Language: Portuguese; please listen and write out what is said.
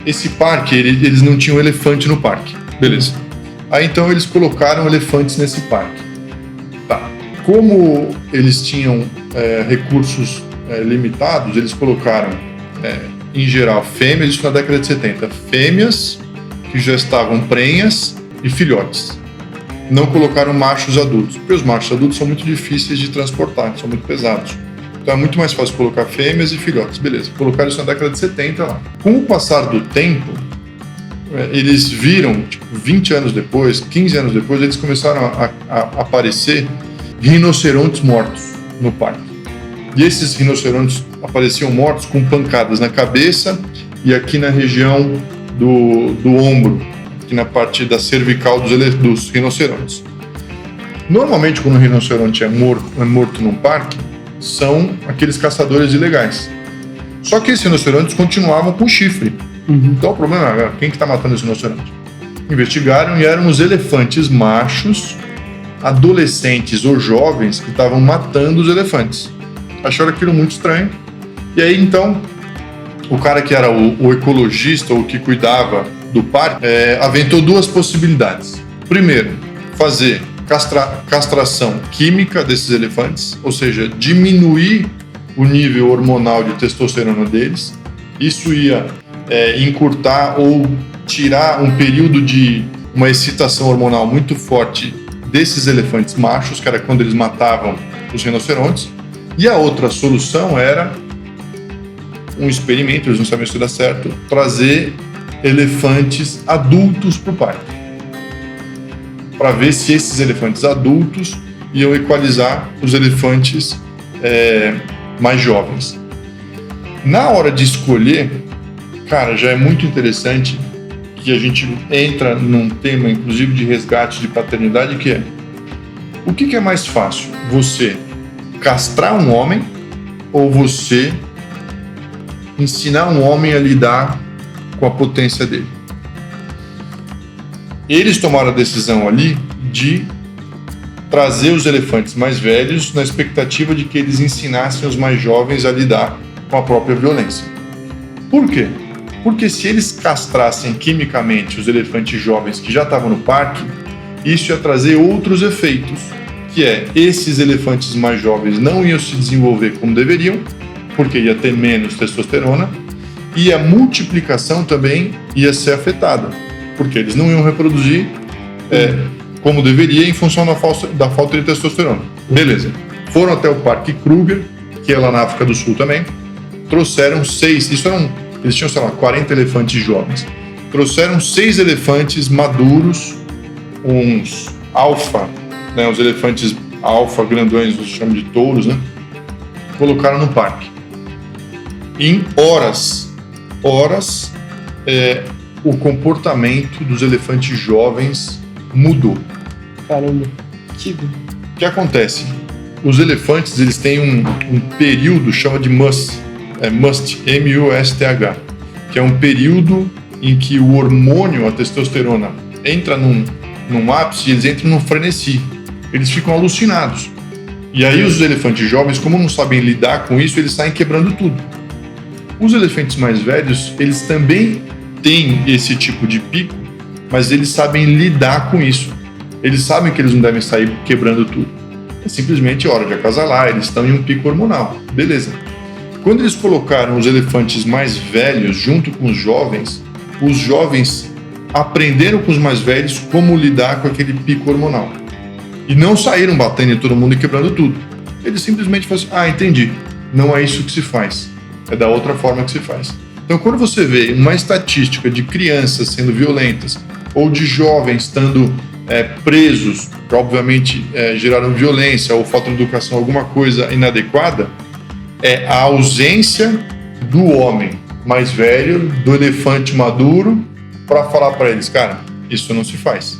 esse parque, eles não tinham elefante no parque. Beleza. Aí então eles colocaram elefantes nesse parque. Tá. Como eles tinham recursos limitados, eles colocaram, em geral, fêmeas, isso na década de 70, fêmeas que já estavam prenhas e filhotes. Não colocaram machos adultos, porque os machos adultos são muito difíceis de transportar, são muito pesados. Então é muito mais fácil colocar fêmeas e filhotes. Beleza, colocaram isso na década de 70 lá. Com o passar do tempo, eles viram, 20 anos depois, 15 anos depois, eles começaram a aparecer rinocerontes mortos no parque. E esses rinocerontes apareciam mortos com pancadas na cabeça e aqui na região do ombro, aqui na parte da cervical dos rinocerontes. Normalmente, quando um rinoceronte é morto num parque, são aqueles caçadores ilegais. Só que esses rinocerontes continuavam com chifre. Então o problema é, quem que está matando esse rinoceronte? Investigaram e eram os elefantes machos, adolescentes ou jovens que estavam matando os elefantes. Acharam aquilo muito estranho. E aí então, o cara que era o ecologista ou que cuidava do parque, aventou duas possibilidades. Primeiro, fazer castração química desses elefantes, ou seja, diminuir o nível hormonal de testosterona deles. Isso ia encurtar ou tirar um período de uma excitação hormonal muito forte desses elefantes machos, que era quando eles matavam os rinocerontes. E a outra solução era um experimento, eles não sabiam se ia dar certo, trazer elefantes adultos para o parque, para ver se esses elefantes adultos iam equalizar os elefantes mais jovens. Na hora de escolher, cara, já é muito interessante que a gente entra num tema, inclusive, de resgate de paternidade, que é: o que é mais fácil? Você castrar um homem ou você ensinar um homem a lidar com a potência dele? Eles tomaram a decisão ali de trazer os elefantes mais velhos na expectativa de que eles ensinassem os mais jovens a lidar com a própria violência. Por quê? Porque se eles castrassem quimicamente os elefantes jovens que já estavam no parque, isso ia trazer outros efeitos, que esses elefantes mais jovens não iam se desenvolver como deveriam, porque ia ter menos testosterona, e a multiplicação também ia ser afetada, porque eles não iam reproduzir como deveria em função da falta de testosterona. Beleza. Foram até o Parque Kruger, que é lá na África do Sul também, trouxeram 6, eles tinham, 40 elefantes jovens. Trouxeram 6 elefantes maduros, uns alfa, né, os elefantes alfa grandões, os chamam de touros, né? Colocaram no parque. Em horas, o comportamento dos elefantes jovens mudou. Caramba, O que acontece? Os elefantes, eles têm um período, chama de MUST, M-U-S-T-H, que é um período em que o hormônio, a testosterona, entra num ápice e eles entram num frenesi. Eles ficam alucinados. E aí os elefantes jovens, como não sabem lidar com isso, eles saem quebrando tudo. Os elefantes mais velhos, eles também têm esse tipo de pico, mas eles sabem lidar com isso. Eles sabem que eles não devem sair quebrando tudo. É simplesmente hora de acasalar, eles estão em um pico hormonal. Beleza. Quando eles colocaram os elefantes mais velhos junto com os jovens aprenderam com os mais velhos como lidar com aquele pico hormonal. E não saíram batendo em todo mundo e quebrando tudo. Eles simplesmente falaram: entendi, não é isso que se faz, é da outra forma que se faz. Então, quando você vê uma estatística de crianças sendo violentas ou de jovens estando presos, que obviamente geraram violência ou falta de educação, alguma coisa inadequada, é a ausência do homem mais velho, do elefante maduro, para falar para eles: cara, isso não se faz.